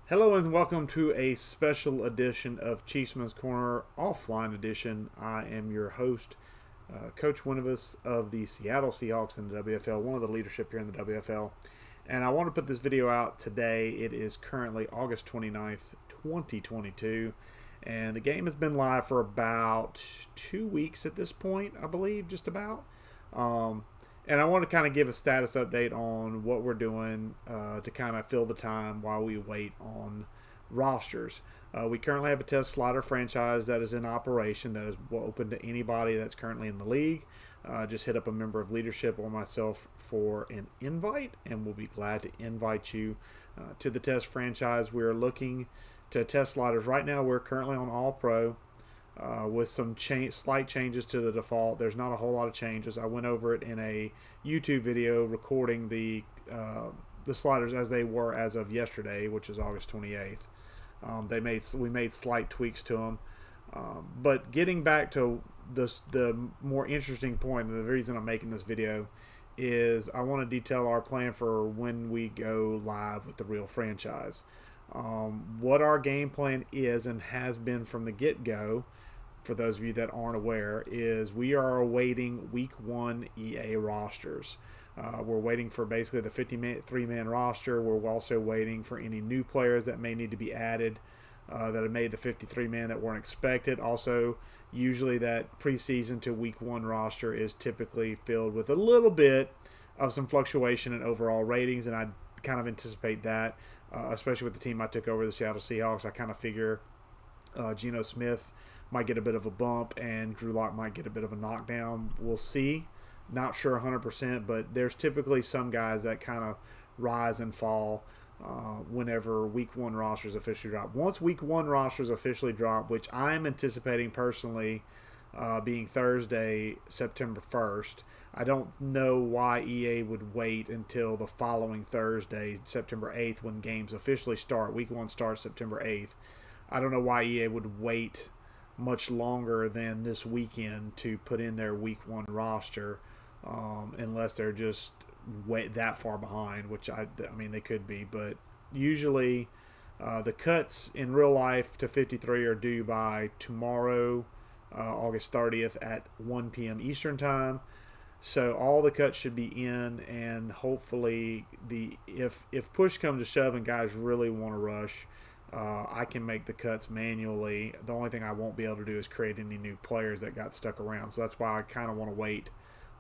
Hello and welcome to a special edition of Chiefsman's Corner Offline Edition. I am your host, Coach Winuvas of the Seattle Seahawks in the WFL, one of the leadership here in the WFL. And I want to put this video out today. It is currently August 29th, 2022. And the game has been live for about 2 weeks at this point, I believe, just about. And I want to kind of give a status update on what we're doing to kind of fill the time while we wait on rosters. We currently have a test slider franchise that is in operation that is open to anybody that's currently in the league. Just hit up a member of leadership or myself for an invite, and we'll be glad to invite you to the test franchise. We're looking to test sliders. Right now, we're currently on All Pro. With some slight changes to the default. There's not a whole lot of changes. I went over it in a YouTube video recording the sliders as they were as of yesterday, which is August 28th. We made slight tweaks to them. But getting back to the more interesting point, and the reason I'm making this video is I want to detail our plan for when we go live with the real franchise. What our game plan is and has been from the get-go, for those of you that aren't aware, is we are awaiting Week 1 EA rosters. We're waiting for basically the 53-man roster. We're also waiting for any new players that may need to be added that have made the 53-man that weren't expected. Also, usually that preseason to Week 1 roster is typically filled with a little bit of some fluctuation in overall ratings, and I kind of anticipate that, especially with the team I took over, the Seattle Seahawks. I kind of figure Geno Smith might get a bit of a bump and Drew Lock might get a bit of a knockdown. We'll see. Not sure 100%, but there's typically some guys that kind of rise and fall whenever Week 1 rosters officially drop. Once Week 1 rosters officially drop, which I'm anticipating personally being Thursday, September 1st, I don't know why EA would wait until the following Thursday, September 8th, when games officially start. Week 1 starts September 8th. I don't know why EA would wait much longer than this weekend to put in their Week 1 roster, unless they're just that far behind, which I mean they could be. But usually the cuts in real life to 53 are due by tomorrow, August 30th at 1 p.m. Eastern Time. So all the cuts should be in, and hopefully if push comes to shove and guys really want to rush, I can make the cuts manually. The only thing I won't be able to do is create any new players that got stuck around. So that's why I kind of want to wait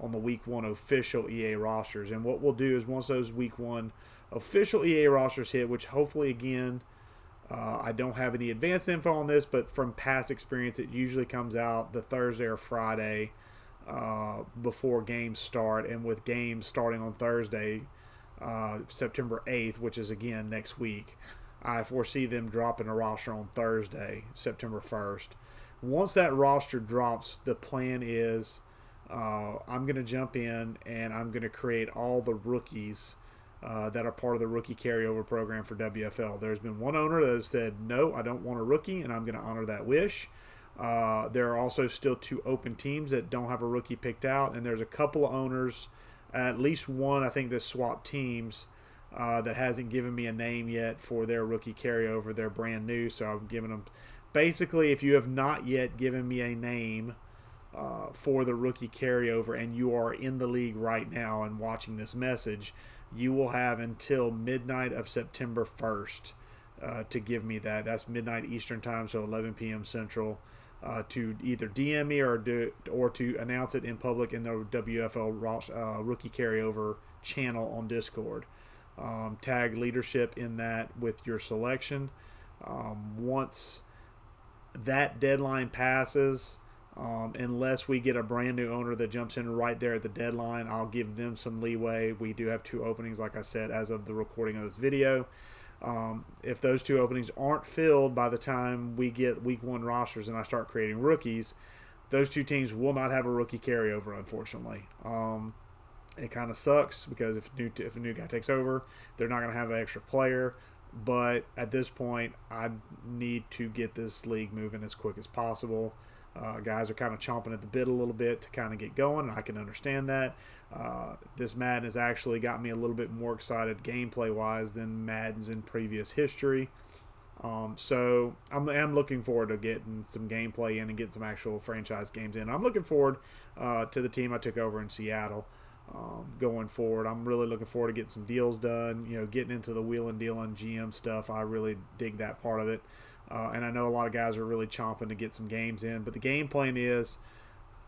on the Week 1 official EA rosters. And what we'll do is once those Week 1 official EA rosters hit, which hopefully, again, I don't have any advanced info on this, but from past experience, it usually comes out the Thursday or Friday before games start. And with games starting on Thursday, September 8th, which is, again, next week, I foresee them dropping a roster on Thursday, September 1st. Once that roster drops, the plan is I'm going to jump in and I'm going to create all the rookies that are part of the rookie carryover program for WFL. There's been one owner that has said, no, I don't want a rookie, and I'm going to honor that wish. There are also still 2 open teams that don't have a rookie picked out, and there's a couple of owners, at least one, I think, that swap teams that hasn't given me a name yet for their rookie carryover. They're brand new, so I'm giving them. Basically, if you have not yet given me a name for the rookie carryover and you are in the league right now and watching this message, you will have until midnight of September 1st to give me that. That's midnight Eastern Time, so 11 p.m. Central, to either DM me or to announce it in public in the WFL rookie carryover channel on Discord. Tag leadership in that with your selection. Once that deadline passes, unless we get a brand new owner that jumps in right there at the deadline, I'll give them some leeway. We do have 2 openings, like I said, as of the recording of this video. If those 2 openings aren't filled by the time we get Week 1 rosters and I start creating rookies, those 2 teams will not have a rookie carryover, unfortunately. It kind of sucks because if a new guy takes over, they're not going to have an extra player. But at this point, I need to get this league moving as quick as possible. Guys are kind of chomping at the bit a little bit to kind of get going, and I can understand that. This Madden has actually got me a little bit more excited gameplay-wise than Madden's in previous history. So I'm looking forward to getting some gameplay in and getting some actual franchise games in. I'm looking forward to the team I took over in Seattle. Going forward, I'm really looking forward to getting some deals done. Getting into the wheeling, dealing, GM stuff. I really dig that part of it, and I know a lot of guys are really chomping to get some games in. But the game plan is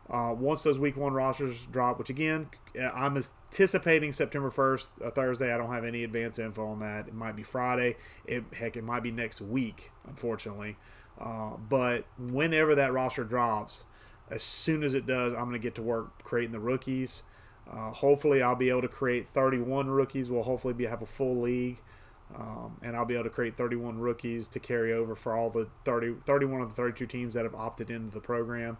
once those Week 1 rosters drop, which again I'm anticipating September 1st, a Thursday. I don't have any advance info on that. It might be Friday. It might be next week, unfortunately. But whenever that roster drops, as soon as it does, I'm going to get to work creating the rookies. Hopefully, I'll be able to create 31 rookies. We'll hopefully have a full league, and I'll be able to create 31 rookies to carry over for all the 31 of the 32 teams that have opted into the program.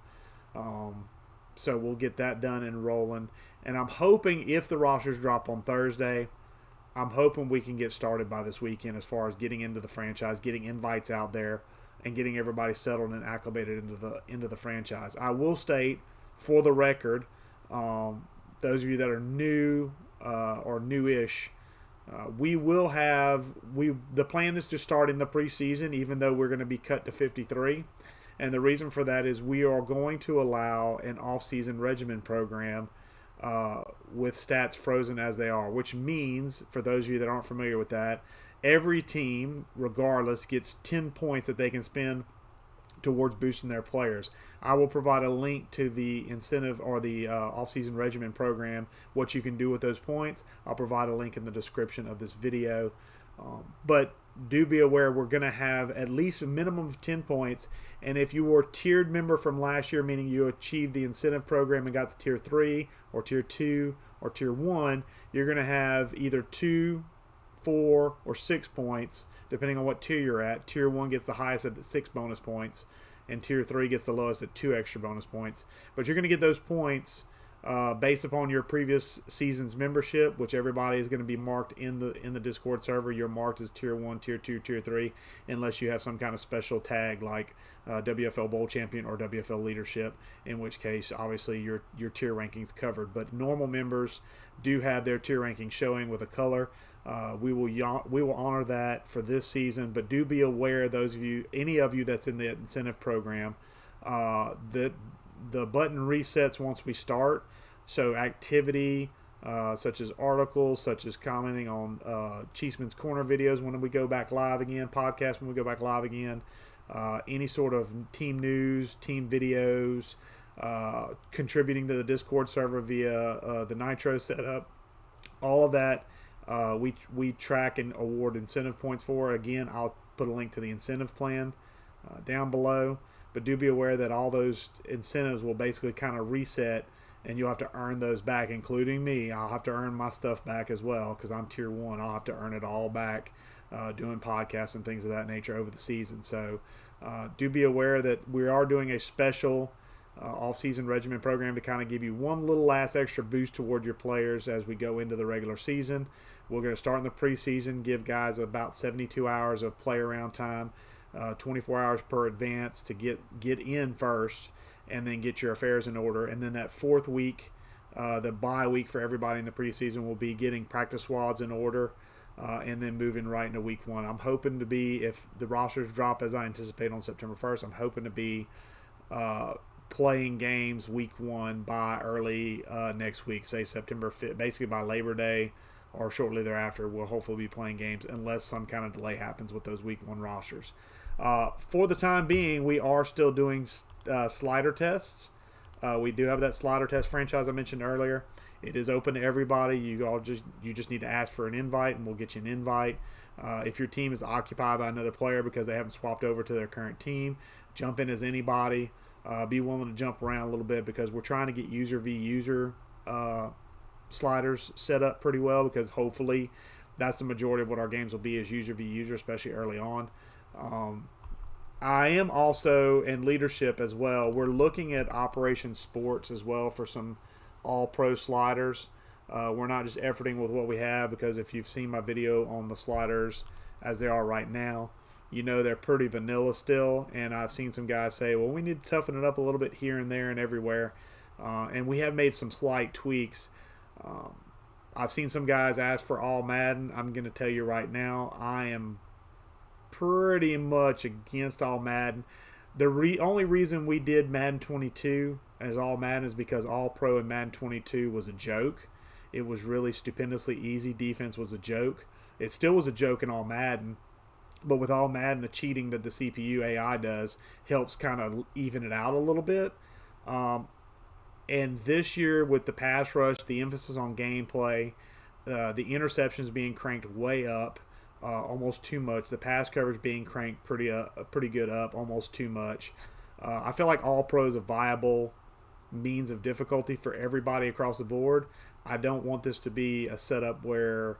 So we'll get that done and rolling. And I'm hoping if the rosters drop on Thursday, I'm hoping we can get started by this weekend as far as getting into the franchise, getting invites out there, and getting everybody settled and acclimated into the franchise. I will state, for the record, those of you that are new or newish, the plan is to start in the preseason, even though we're going to be cut to 53. And the reason for that is we are going to allow an off-season regimen program with stats frozen as they are, which means, for those of you that aren't familiar with that, every team, regardless, gets 10 points that they can spend towards boosting their players. I will provide a link to the incentive or the off-season regimen program, what you can do with those points. I'll provide a link in the description of this video. But do be aware we're going to have at least a minimum of 10 points. And if you were a tiered member from last year, meaning you achieved the incentive program and got to Tier 3 or Tier 2 or Tier 1, you're going to have either 2, 4, or 6 points, depending on what tier you're at. Tier 1 gets the highest at 6 bonus points, and Tier 3 gets the lowest at 2 extra bonus points. But you're going to get those points based upon your previous season's membership, which everybody is going to be marked in the Discord server. You're marked as Tier 1, Tier 2, Tier 3, unless you have some kind of special tag like WFL Bowl Champion or WFL Leadership, in which case, obviously, your tier ranking's covered. But normal members do have their tier ranking showing with a color. We will honor that for this season, but do be aware, any of you that's in the incentive program, that the button resets once we start. So activity such as articles, such as commenting on Chiefsman's Corner videos when we go back live again, podcasts when we go back live again, any sort of team news, team videos, contributing to the Discord server via the Nitro setup, all of that we track and award incentive points for. Again, I'll put a link to the incentive plan down below. But do be aware that all those incentives will basically kind of reset, and you'll have to earn those back, including me. I'll have to earn my stuff back as well because I'm Tier 1. I'll have to earn it all back doing podcasts and things of that nature over the season. So do be aware that we are doing a special off-season regimen program to kind of give you one little last extra boost toward your players as we go into the regular season. We're going to start in the preseason, give guys about 72 hours of play-around time, 24 hours per advance to get in first, and then get your affairs in order. And then that fourth week, the bye week for everybody in the preseason, will be getting practice squads in order, and then moving right into Week 1. I'm hoping to be, if the rosters drop as I anticipate on September 1st, I'm hoping to be playing games Week 1 by early next week, say September 5th, basically by Labor Day or shortly thereafter. We'll hopefully be playing games unless some kind of delay happens with those Week 1 rosters. For the time being, we are still doing slider tests. We do have that slider test franchise I mentioned earlier. It is open to everybody. You just need to ask for an invite, and we'll get you an invite. If your team is occupied by another player because they haven't swapped over to their current team, jump in as anybody. Be willing to jump around a little bit because we're trying to get user v user sliders set up pretty well, because hopefully that's the majority of what our games will be, is user v user, especially early on. I am also in leadership as well. We're looking at Operation Sports as well for some all-pro sliders. We're not just efforting with what we have, because if you've seen my video on the sliders as they are right now, you know they're pretty vanilla still, and I've seen some guys say, well, we need to toughen it up a little bit here and there and everywhere, and we have made some slight tweaks. I've seen some guys ask for all Madden. I'm going to tell you right now, I am pretty much against all Madden. The only reason we did Madden 22 as all Madden is because All Pro in Madden 22 was a joke. It was really stupendously easy. Defense was a joke. It still was a joke in all Madden, but with all Madden, the cheating that the CPU AI does helps kind of even it out a little bit. And this year, with the pass rush, the emphasis on gameplay, the interceptions being cranked way up, almost too much. The pass coverage being cranked pretty good up, almost too much. I feel like All Pro is a viable means of difficulty for everybody across the board. I don't want this to be a setup where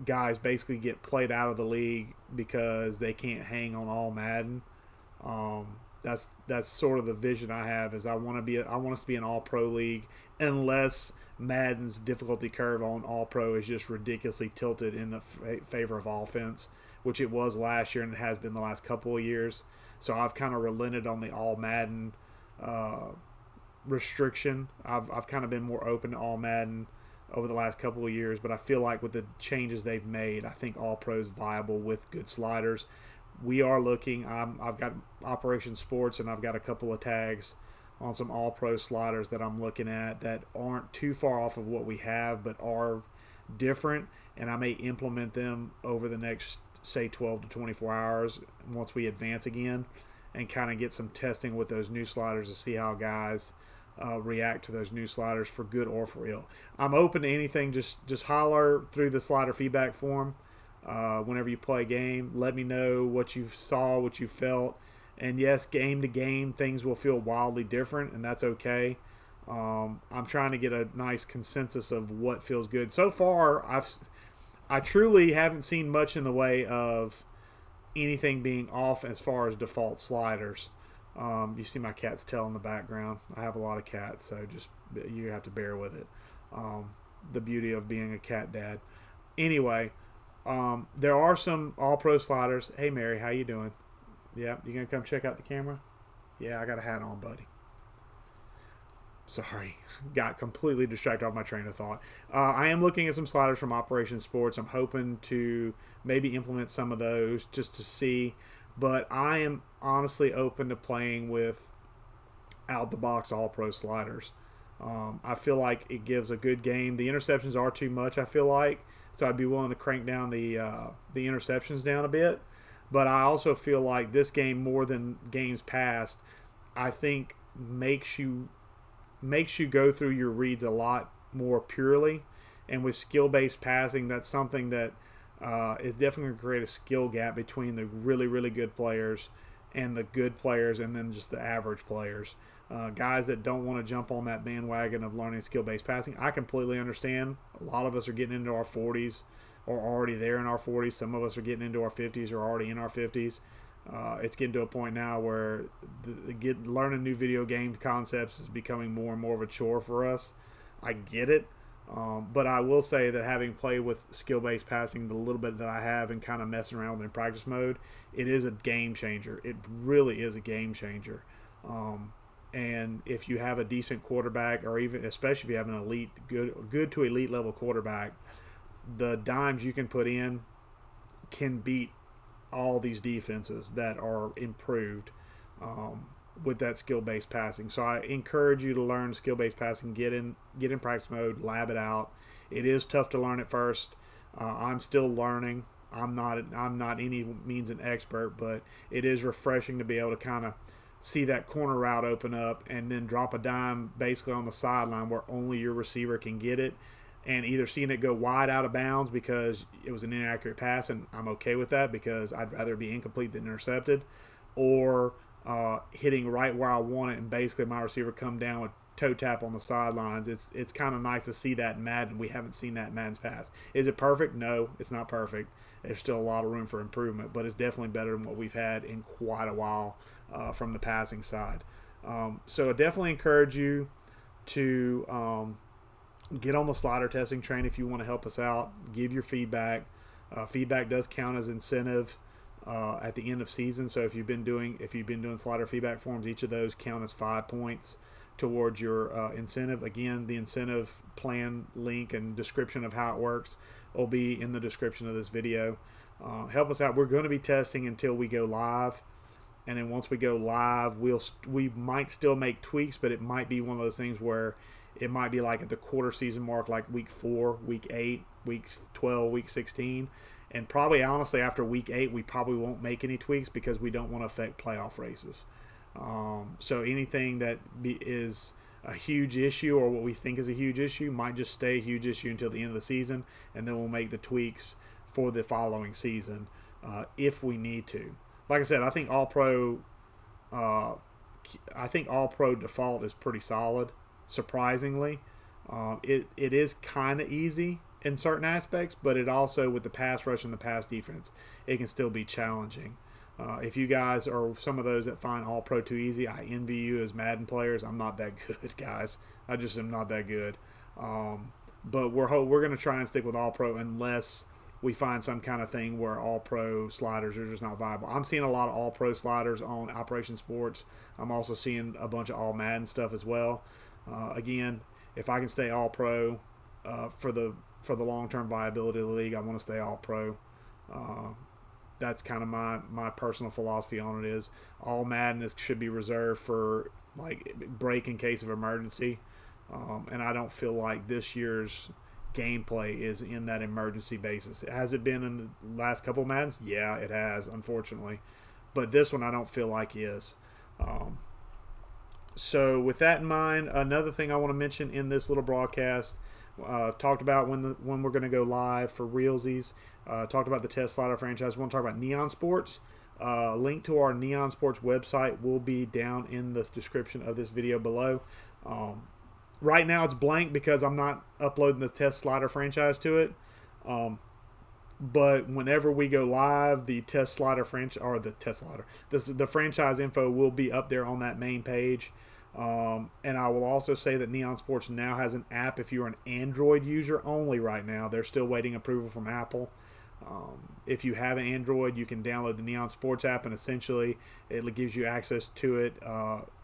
guys basically get played out of the league because they can't hang on all Madden. That's sort of the vision I have. Is I want us to be an All Pro league, unless Madden's difficulty curve on All Pro is just ridiculously tilted in the favor of offense, which it was last year and it has been the last couple of years. So I've kind of relented on the All Madden restriction. I've kind of been more open to All Madden over the last couple of years, but I feel like with the changes they've made, I think All Pro is viable with good sliders. We are looking. I've got Operation Sports, and I've got a couple of tags on some All Pro sliders that I'm looking at that aren't too far off of what we have, but are different, and I may implement them over the next, say, 12 to 24 hours once we advance again, and kind of get some testing with those new sliders to see how guys react to those new sliders, for good or for ill. I'm open to anything. Just holler through the slider feedback form whenever you play a game. Let me know what you saw, what you felt. And yes, game to game, things will feel wildly different, and that's okay. I'm trying to get a nice consensus of what feels good. So far, I truly haven't seen much in the way of anything being off as far as default sliders. You see my cat's tail in the background. I have a lot of cats, so just you have to bear with it. The beauty of being a cat dad. Anyway, there are some All-Pro sliders. Hey, Mary, how you doing? Yeah, you gonna come check out the camera? Yeah, I got a hat on, buddy. Sorry, got completely distracted off my train of thought. I am looking at some sliders from Operation Sports. I'm hoping to maybe implement some of those just to see. But I am honestly open to playing with out-the-box All-Pro sliders. I feel like it gives a good game. The interceptions are too much, I feel like, so I'd be willing to crank down the interceptions down a bit. But I also feel like this game, more than games past, I think makes you go through your reads a lot more purely. And with skill-based passing, that's something that is definitely going to create a skill gap between the really, really good players and the good players, and then just the average players. Guys that don't want to jump on that bandwagon of learning skill-based passing, I completely understand. A lot of us are getting into our 40s or already there in our 40s. Some of us are getting into our 50s or already in our 50s. It's getting to a point now where learning new video game concepts is becoming more and more of a chore for us. I get it. But I will say that having played with skill-based passing the little bit that I have and kind of messing around with it in practice mode, it is a game changer. It really is a game changer. And if you have a decent quarterback, or even especially if you have an elite, good to elite level quarterback, the dimes you can put in can beat all these defenses that are improved with that skill-based passing. So I encourage you to learn skill-based passing. Get in practice mode, lab it out. It is tough to learn at first. I'm still learning. I'm not any means an expert, but it is refreshing to be able to kind of see that corner route open up and then drop a dime basically on the sideline where only your receiver can get it, and either seeing it go wide out of bounds because it was an inaccurate pass, and I'm okay with that because I'd rather be incomplete than intercepted, or hitting right where I want it and basically my receiver come down with toe tap on the sidelines. It's kind of nice to see that in Madden. We haven't seen that in Madden's past. Is it perfect? No, it's not perfect. There's still a lot of room for improvement, but it's definitely better than what we've had in quite a while from the passing side. So I definitely encourage you to get on the slider testing train if you want to help us out. Give your feedback. Feedback does count as incentive at the end of season. So if you've been doing slider feedback forms, each of those count as 5 points towards your incentive. Again, the incentive plan link and description of how it works will be in the description of this video. Help us out. We're going to be testing until we go live. And then once we go live, we might still make tweaks, but it might be one of those things where it might be like at the quarter season mark, like week 4, week 8, week 12, week 16. And probably, honestly, after week 8, we probably won't make any tweaks because we don't want to affect playoff races. So anything that is a huge issue or what we think is a huge issue might just stay a huge issue until the end of the season, and then we'll make the tweaks for the following season if we need to. Like I said, I think All-Pro default is pretty solid, surprisingly. It is kind of easy in certain aspects, but it also, with the pass rush and the pass defense, it can still be challenging. If you guys are some of those that find All-Pro too easy, I envy you as Madden players. I'm not that good, guys. I just am not that good. But we're going to try and stick with All-Pro unless we find some kind of thing where All-Pro sliders are just not viable. I'm seeing a lot of All-Pro sliders on Operation Sports. I'm also seeing a bunch of All-Madden stuff as well. Again, if I can stay All-Pro for the long-term viability of the league, I want to stay All-Pro. That's kind of my personal philosophy on it is all Madness should be reserved for like break in case of emergency. And I don't feel like this year's gameplay is in that emergency basis. Has it been in the last couple of Maddens? Yeah, it has, unfortunately. But this one I don't feel like is. So with that in mind, another thing I want to mention in this little broadcast, talked about when we're going to go live for realsies. Talked about the test slider franchise. We want to talk about Neonsportz. Link to our Neonsportz website will be down in the description of this video below. Right now it's blank because I'm not uploading the test slider franchise to it. But whenever we go live, the test slider franchise, or the test slider, the franchise info will be up there on that main page. And I will also say that Neonsportz now has an app if you're an Android user only right now. They're still waiting approval from Apple. If you have an Android, you can download the Neonsportz app, and essentially it gives you access to it.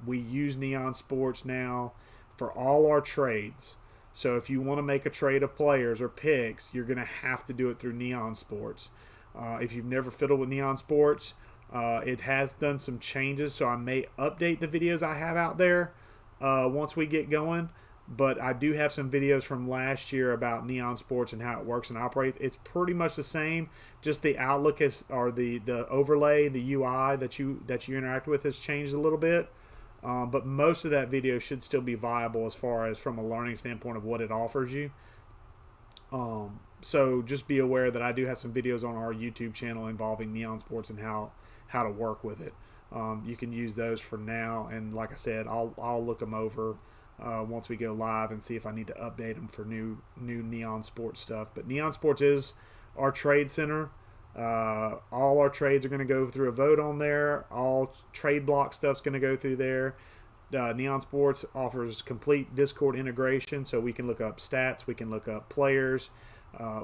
We use Neonsportz now for all our trades. So if you want to make a trade of players or picks, you're going to have to do it through Neonsportz. If you've never fiddled with Neonsportz, it has done some changes, so I may update the videos I have out there once we get going. But I do have some videos from last year about Neonsportz and how it works and operates. It's pretty much the same. Just the outlook or the overlay, the UI that you interact with has changed a little bit. But most of that video should still be viable as far as from a learning standpoint of what it offers you. So just be aware that I do have some videos on our YouTube channel involving Neonsportz and how to work with it. You can use those for now, and like I said, I'll look them over once we go live and see if I need to update them for new Neonsportz stuff. But Neonsportz is our trade center. All our trades are going to go through a vote on there. All trade block stuff's going to go through there. Neonsportz offers complete Discord integration, so we can look up stats, we can look up players,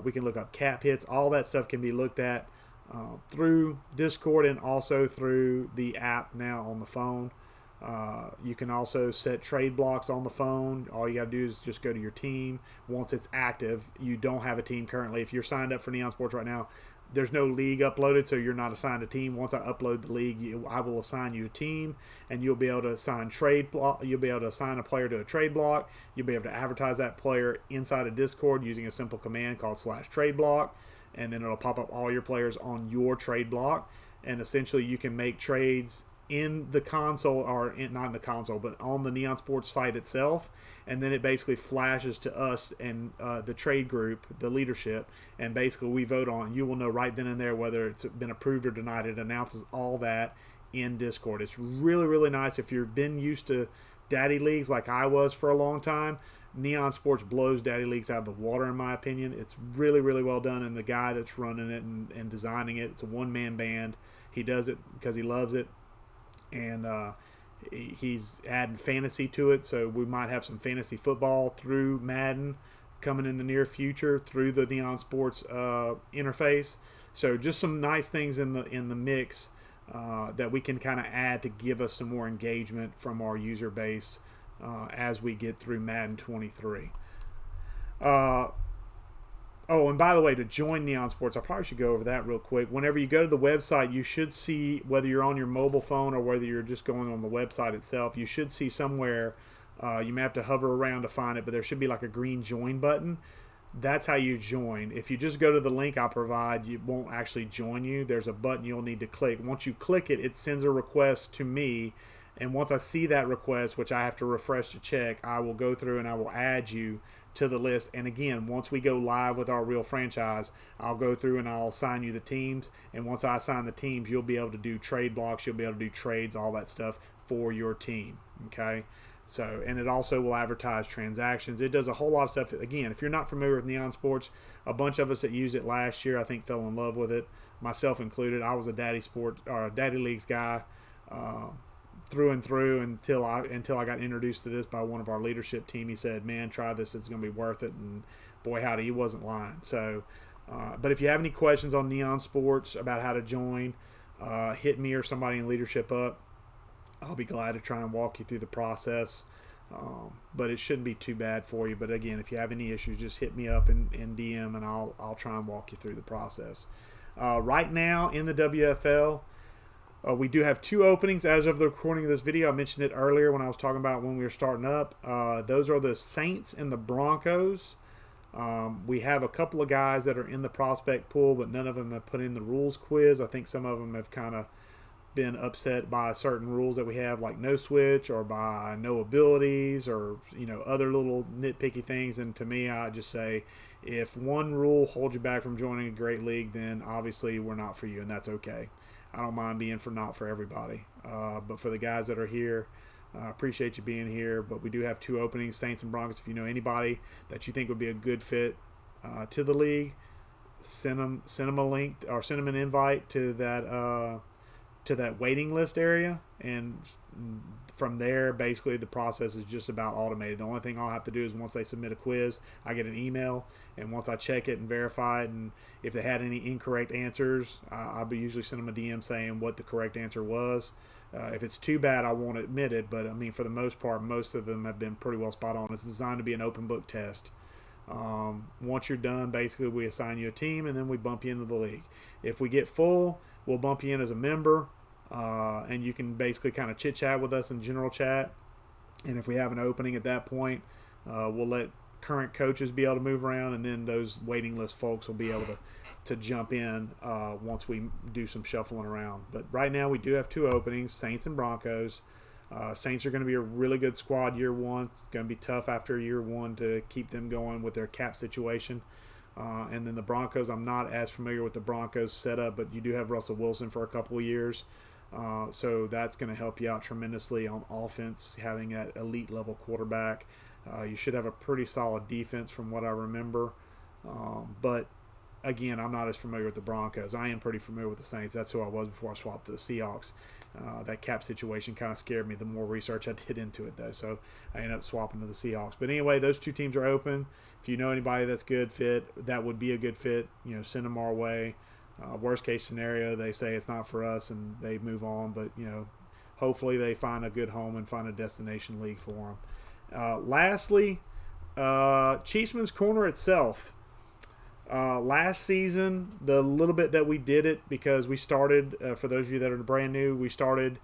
we can look up cap hits. All that stuff can be looked at through Discord and also through the app now on the phone. You can also set trade blocks on the phone. All you got to do is just go to your team. Once it's active, you don't have a team currently. If you're signed up for Neonsportz right now, there's no league uploaded, so you're not assigned a team. Once I upload the league, I will assign you a team, and you'll be able to assign trade block. You'll be able to assign a player to a trade block. You'll be able to advertise that player inside of Discord using a simple command called /trade block, and then it'll pop up all your players on your trade block. And essentially, you can make trades in the console, or not in the console, but on the Neonsportz site itself, and then it basically flashes to us and the trade group, the leadership, and basically we vote on it. You will know right then and there whether it's been approved or denied. It announces all that in Discord. It's really, really nice. If you've been used to daddy leagues like I was for a long time, Neonsportz blows daddy leagues out of the water, in my opinion. It's really, really well done, and the guy that's running it and designing it, it's a one-man band. He does it because he loves it. And he's adding fantasy to it, so we might have some fantasy football through Madden coming in the near future through the Neonsportz interface. So just some nice things in the mix that we can kind of add to give us some more engagement from our user base as we get through Madden 23. Oh, and by the way, to join Neonsportz, I probably should go over that real quick. Whenever you go to the website, you should see, whether you're on your mobile phone or whether you're just going on the website itself, you should see somewhere, you may have to hover around to find it, but there should be like a green join button. That's how you join. If you just go to the link I provide, it won't actually join you. There's a button you'll need to click. Once you click it, it sends a request to me. And once I see that request, which I have to refresh to check, I will go through and I will add you to the list. And again, once we go live with our real franchise, I'll go through and I'll assign you the teams. And once I assign the teams, you'll be able to do trade blocks. You'll be able to do trades, all that stuff for your team. Okay. So, and it also will advertise transactions. It does a whole lot of stuff. Again, if you're not familiar with Neonsportz, a bunch of us that used it last year, I think, fell in love with it, myself included. I was a Daddy Leagues guy through and through until I got introduced to this by one of our leadership team. He said, "Man, try this; it's going to be worth it." And boy, howdy, he wasn't lying. So, but if you have any questions on Neonsportz about how to join, hit me or somebody in leadership up. I'll be glad to try and walk you through the process, but it shouldn't be too bad for you. But again, if you have any issues, just hit me up in DM, and I'll try and walk you through the process. Right now in the WFL, we do have 2 openings as of the recording of this video. I mentioned it earlier when I was talking about when we were starting up. Those are the Saints and the Broncos. We have a couple of guys that are in the prospect pool, but none of them have put in the rules quiz. I think some of them have kind of been upset by certain rules that we have, like no switch or by no abilities or other little nitpicky things. And to me, I just say, if one rule holds you back from joining a great league, then obviously we're not for you, and that's okay. I don't mind being not for everybody, but for the guys that are here, I appreciate you being here. But we do have 2 openings, Saints and Broncos. If you know anybody that you think would be a good fit to the league, send them a link or send them an invite to that waiting list area, and from there, basically the process is just about automated. The only thing I'll have to do is once they submit a quiz, I get an email, and once I check it and verify it, and if they had any incorrect answers, I'll usually send them a DM saying what the correct answer was. If it's too bad, I won't admit it, but I mean, for the most part, most of them have been pretty well spot on. It's designed to be an open book test. Once you're done, basically we assign you a team, and then we bump you into the league. If we get full, we'll bump you in as a member, and you can basically kind of chit chat with us in general chat. And if we have an opening at that point, we'll let current coaches be able to move around, and then those waiting list folks will be able to jump in once we do some shuffling around. But right now we do have 2 openings, Saints and Broncos. Saints are going to be a really good squad year one. It's going to be tough after year one to keep them going with their cap situation. And then the Broncos, I'm not as familiar with the Broncos setup, but you do have Russell Wilson for a couple of years. So that's going to help you out tremendously on offense, having that elite level quarterback. You should have a pretty solid defense from what I remember. But again, I'm not as familiar with the Broncos. I am pretty familiar with the Saints. That's who I was before I swapped to the Seahawks. That cap situation kind of scared me the more research I did into it, though. So I ended up swapping to the Seahawks. But anyway, those 2 teams are open. If you know anybody that's good fit, that would be a good fit, send them our way. Worst case scenario, they say it's not for us and they move on. But, hopefully they find a good home and find a destination league for them. Lastly, Chiefsman's Corner itself. Last season, the little bit that we did it, because we started, for those of you that are brand new, we started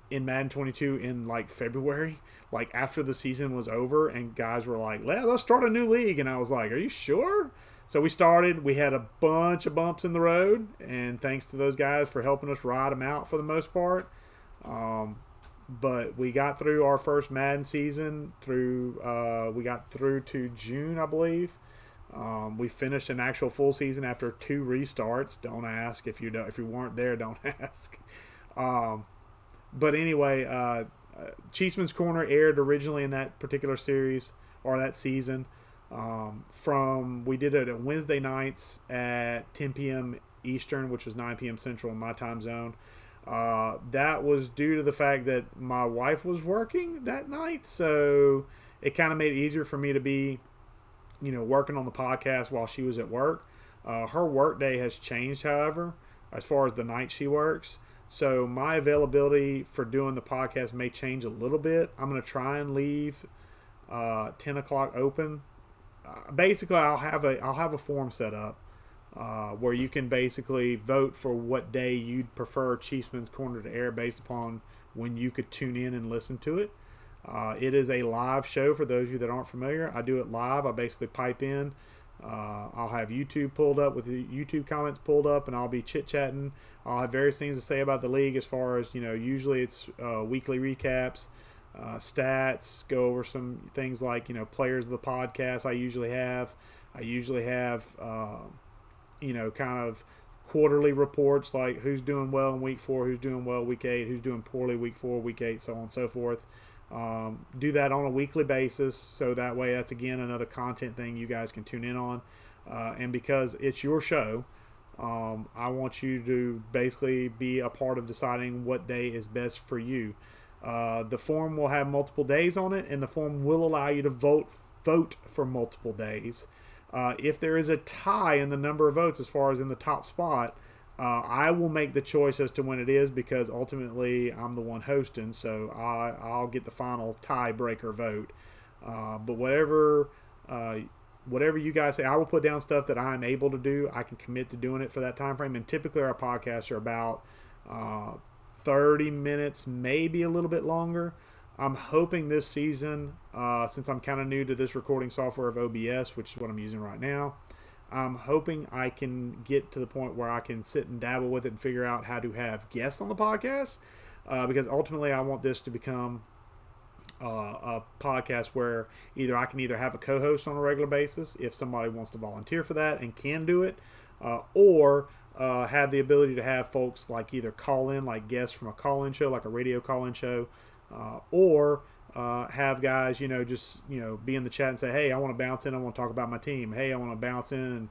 in Madden 22 in like February, like after the season was over, and guys were like, let's start a new league. And I was like, are you sure? So we started. We had a bunch of bumps in the road, and thanks to those guys for helping us ride them out for the most part. But we got through our first Madden season we got through to June, I believe. We finished an actual full season after 2 restarts. Don't ask if you weren't there. Don't ask. But anyway, Chiefsman's Corner aired originally in that particular series or that season. We did it at Wednesday nights at 10 p.m. Eastern, which was 9 p.m. Central in my time zone. That was due to the fact that my wife was working that night, so it kind of made it easier for me to be, working on the podcast while she was at work. Her work day has changed, however, as far as the night she works. So my availability for doing the podcast may change a little bit. I'm going to try and leave 10 o'clock open basically I'll have a form set up where you can basically vote for what day you'd prefer Chiefsman's Corner to air based upon when you could tune in and listen to it. It is a live show for those of you that aren't familiar. I do it live. I basically pipe in. I'll have YouTube pulled up with the YouTube comments pulled up, and I'll be chit-chatting. I'll have various things to say about the league as far as, usually it's weekly recaps, stats, go over some things like, players of the podcast I usually have. Kind of quarterly reports like who's doing well in week 4, who's doing well week 8, who's doing poorly week 4, week 8, so on and so forth. Do that on a weekly basis, so that way that's again another content thing you guys can tune in on. And because it's your show, I want you to basically be a part of deciding what day is best for you. The form will have multiple days on it, and the form will allow you to vote for multiple days. If there is a tie in the number of votes as far as in the top spot, I will make the choice as to when it is, because ultimately I'm the one hosting, so I'll get the final tiebreaker vote. But whatever you guys say, I will put down stuff that I'm able to do. I can commit to doing it for that time frame, and typically our podcasts are about 30 minutes, maybe a little bit longer. I'm hoping this season, since I'm kind of new to this recording software of OBS, which is what I'm using right now, I'm hoping I can get to the point where I can sit and dabble with it and figure out how to have guests on the podcast, because ultimately I want this to become a podcast where I can either have a co-host on a regular basis if somebody wants to volunteer for that and can do it, or have the ability to have folks like either call in, like guests from a call-in show, like a radio call-in show, or have guys, just, be in the chat and say, hey, I want to bounce in, I want to talk about my team. Hey, I want to bounce in and,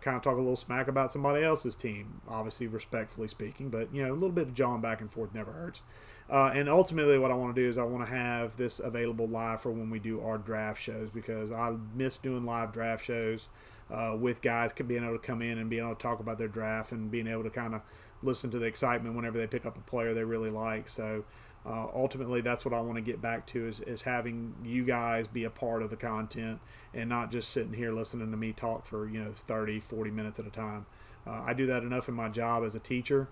kind of talk a little smack about somebody else's team, obviously respectfully speaking, but, a little bit of jawing back and forth never hurts. And ultimately what I want to do is I want to have this available live for when we do our draft shows, because I miss doing live draft shows with guys being able to come in and being able to talk about their draft and being able to kind of listen to the excitement whenever they pick up a player they really like. So ultimately that's what I want to get back to, is having you guys be a part of the content and not just sitting here listening to me talk for 30, 40 minutes at a time. I do that enough in my job as a teacher,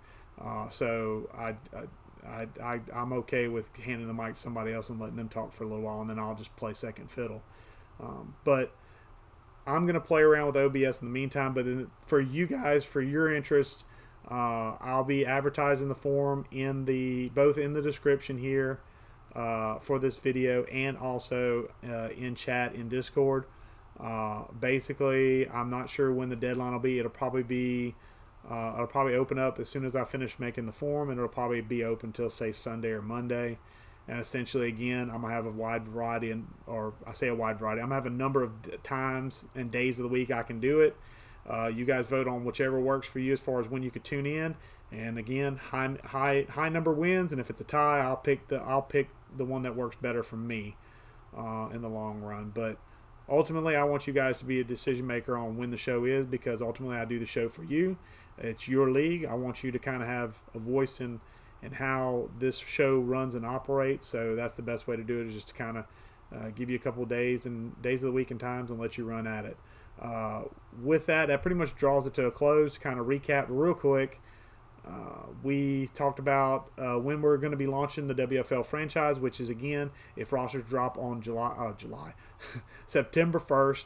so I'm okay with handing the mic to somebody else and letting them talk for a little while, and then I'll just play second fiddle. But I'm going to play around with OBS in the meantime. But for you guys, for your interests, I'll be advertising the form both in the description here for this video, and also in chat in Discord. Basically, I'm not sure when the deadline will be. It'll probably open up as soon as I finish making the form, and it'll probably be open till say Sunday or Monday. And essentially, again, I'm gonna have a wide variety, I'm gonna have a number of times and days of the week I can do it. You guys vote on whichever works for you as far as when you could tune in. And again, high number wins, and if it's a tie, I'll pick the one that works better for me in the long run. But ultimately, I want you guys to be a decision maker on when the show is, because ultimately I do the show for you. It's your league. I want you to kind of have a voice in how this show runs and operates. So that's the best way to do it, is just to kind of give you a couple of days of the week and times and let you run at it. With that pretty much draws it to a close. Kind of recap real quick. We talked about when we're going to be launching the WFL franchise, which is, again, if rosters drop on September 1st,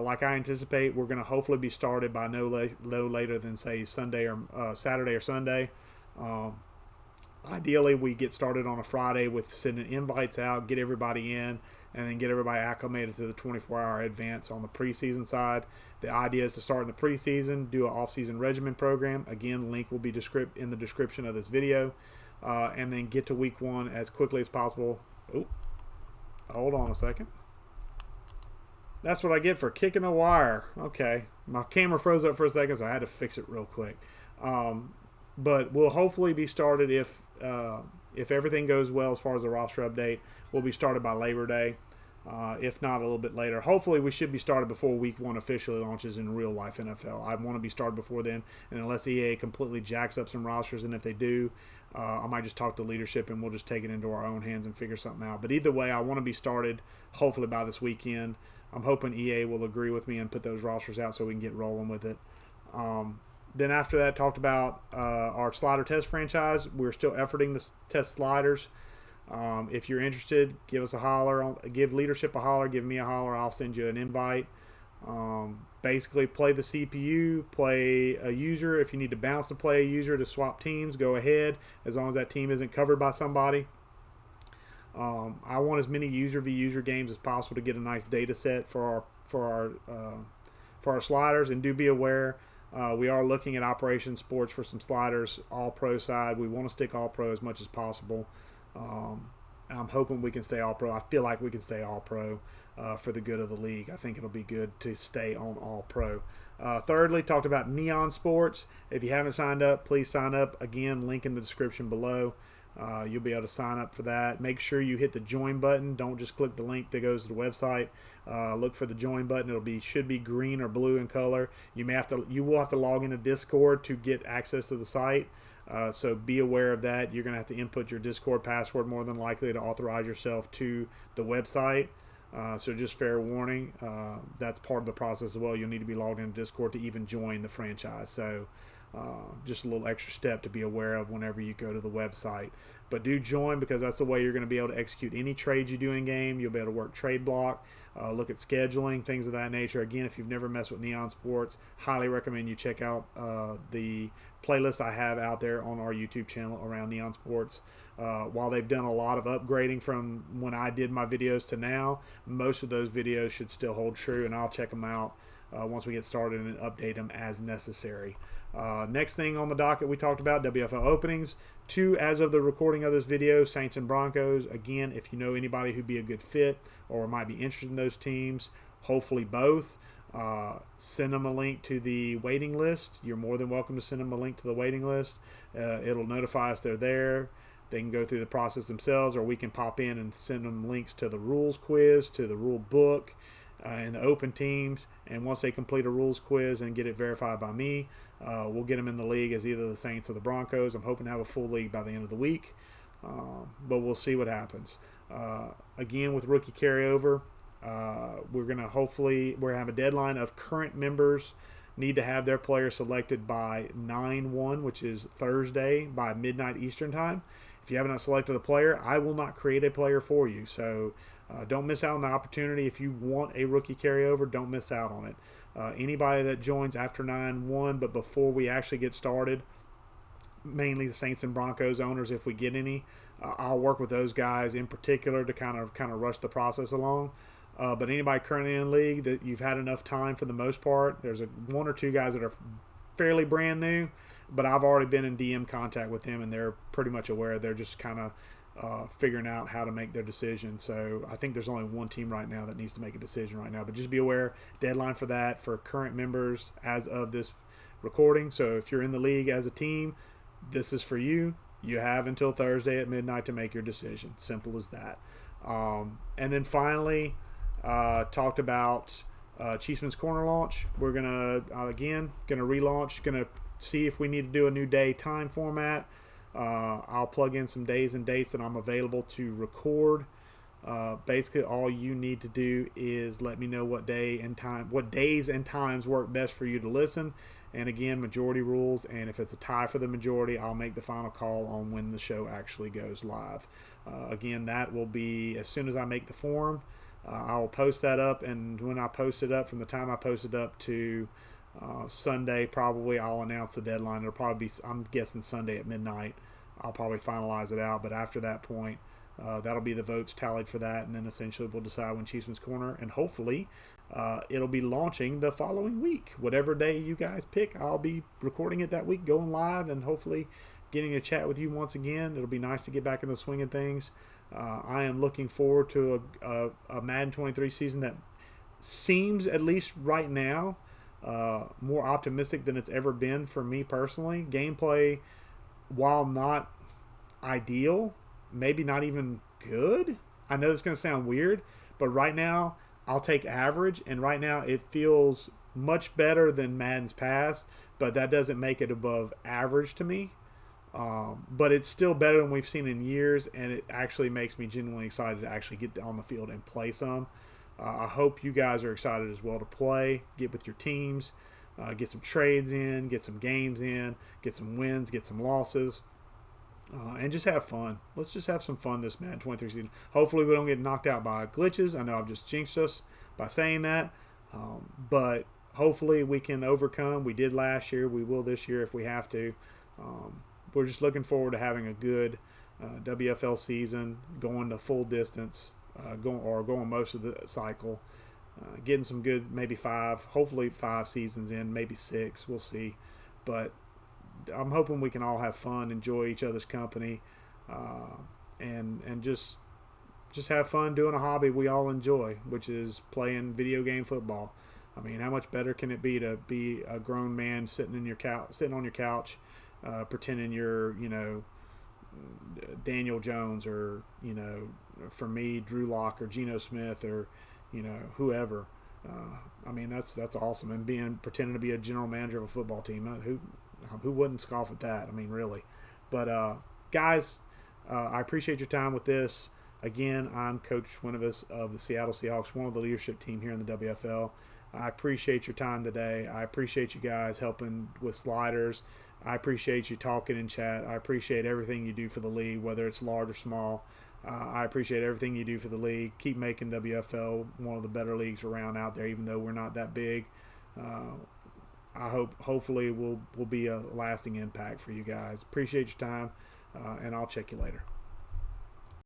like I anticipate, we're going to hopefully be started by no later than, say, Saturday or Sunday. Ideally, we get started on a Friday with sending invites out, get everybody in, and then get everybody acclimated to the 24-hour advance on the preseason side. The idea is to start in the preseason, do an off-season regimen program. Again, link will be in the description of this video. And then get to week 1 as quickly as possible. Oh, hold on a second. That's what I get for kicking a wire. Okay, my camera froze up for a second, so I had to fix it real quick. But we'll hopefully be started if everything goes well as far as the roster update. We'll be started by Labor Day, if not a little bit later. Hopefully, we should be started before Week 1 officially launches in real life NFL. I want to be started before then, and unless EA completely jacks up some rosters, and if they do, I might just talk to leadership and we'll just take it into our own hands and figure something out. But either way, I want to be started hopefully by this weekend. I'm hoping EA will agree with me and put those rosters out so we can get rolling with it. Then after that, talked about our slider test franchise. We're still efforting to test sliders. If you're interested, give us a holler. Give leadership a holler. Give me a holler. I'll send you an invite. Basically, play the CPU, play a user. If you need to bounce to play a user to swap teams, go ahead, as long as that team isn't covered by somebody. I want as many user v user games as possible to get a nice data set for our sliders. And do be aware, we are looking at Operation Sports for some sliders, all pro side. We want to stick all pro as much as possible. I'm hoping we can stay all pro. I feel like we can stay all pro for the good of the league. I think it'll be good to stay on all pro. Thirdly, talked about Neonsportz. If you haven't signed up, please sign up. Again, link in the description below. You'll be able to sign up for that. Make sure you hit the join button. Don't just click the link that goes to the website. Look for the join button. Should be green or blue in color. You will have to log into Discord to get access to the site. So be aware of that. You're going to have to input your Discord password more than likely to authorize yourself to the website. So just fair warning, that's part of the process as well. You'll need to be logged into Discord to even join the franchise. So just a little extra step to be aware of whenever you go to the website. But do join, because that's the way you're going to be able to execute any trades you do in game. You'll be able to work trade block, look at scheduling, things of that nature. Again, if you've never messed with Neonsportz, highly recommend you check out the playlist I have out there on our YouTube channel around Neonsportz. While they've done a lot of upgrading from when I did my videos to now, most of those videos should still hold true, and I'll check them out once we get started and update them as necessary. Next thing on the docket, we talked about WFL openings. 2 as of the recording of this video, Saints and Broncos. Again, if you know anybody who'd be a good fit or might be interested in those teams, hopefully both, send them a link to the waiting list. You're more than welcome to send them a link to the waiting list. It'll notify us they're there. They can go through the process themselves, or we can pop in and send them links to the rules quiz, to the rule book, and the open teams. And once they complete a rules quiz and get it verified by me, we'll get them in the league as either the Saints or the Broncos. I'm hoping to have a full league by the end of the week, but we'll see what happens. Again, with rookie carryover, we're going to have a deadline of current members need to have their player selected by 9/1, which is Thursday, by midnight Eastern time. If you have not selected a player, I will not create a player for you. So don't miss out on the opportunity. If you want a rookie carryover, don't miss out on it. Anybody that joins after 9/1, but before we actually get started, mainly the Saints and Broncos owners, if we get any, I'll work with those guys in particular to kind of rush the process along. But anybody currently in the league that you've had enough time, for the most part, there's 1 or 2 guys that are fairly brand new, but I've already been in DM contact with them, and they're pretty much aware. They're just kind of figuring out how to make their decision. So I think there's only 1 team right now that needs to make a decision right now. But just be aware, deadline for that for current members as of this recording. So if you're in the league as a team, this is for you. You have until Thursday at midnight to make your decision. Simple as that. And then finally, talked about Chiefsman's Corner launch. We're gonna relaunch. Gonna see if we need to do a new day time format. I'll plug in some days and dates that I'm available to record. Basically, all you need to do is let me know what days and times work best for you to listen. And again, majority rules. And if it's a tie for the majority, I'll make the final call on when the show actually goes live. Again, that will be as soon as I make the form. I will post that up, and when I post it up, from the time I post it up to Sunday, probably I'll announce the deadline. It'll probably be, I'm guessing, Sunday at midnight. I'll probably finalize it out, but after that point, that'll be the votes tallied for that, and then essentially we'll decide when Chiefsman's Corner, and hopefully it'll be launching the following week. Whatever day you guys pick, I'll be recording it that week, going live, and hopefully getting a chat with you once again. It'll be nice to get back in the swing of things. I am looking forward to a Madden 23 season that seems, at least right now, more optimistic than it's ever been for me personally. Gameplay, while not ideal, maybe not even good. I know it's going to sound weird, but right now I'll take average, and right now it feels much better than Madden's past, but that doesn't make it above average to me. But it's still better than we've seen in years, and it actually makes me genuinely excited to actually get on the field and play some. I hope you guys are excited as well to play, get with your teams, get some trades in, get some games in, get some wins, get some losses, and just have fun. Let's just have some fun this Madden 23 season. Hopefully we don't get knocked out by glitches. I know I've just jinxed us by saying that, but hopefully we can overcome. We did last year. We will this year if we have to. We're just looking forward to having a good WFL season, going to full distance, going most of the cycle, getting some good, maybe hopefully 5 seasons in, maybe 6. We'll see. But I'm hoping we can all have fun, enjoy each other's company, and just have fun doing a hobby we all enjoy, which is playing video game football. I mean, how much better can it be to be a grown man sitting on your couch, pretending you're, Daniel Jones, or, for me, Drew Lock or Geno Smith, or, whoever. I mean, that's awesome. And pretending to be a general manager of a football team. Who wouldn't scoff at that? I mean, really. But, guys, I appreciate your time with this. Again, I'm Coach Winuvas of the Seattle Seahawks, one of the leadership team here in the WFL. I appreciate your time today. I appreciate you guys helping with sliders. I appreciate you talking in chat. I appreciate everything you do for the league, whether it's large or small. I appreciate everything you do for the league. Keep making WFL one of the better leagues around out there, even though we're not that big. Hopefully will be a lasting impact for you guys. Appreciate your time, and I'll check you later.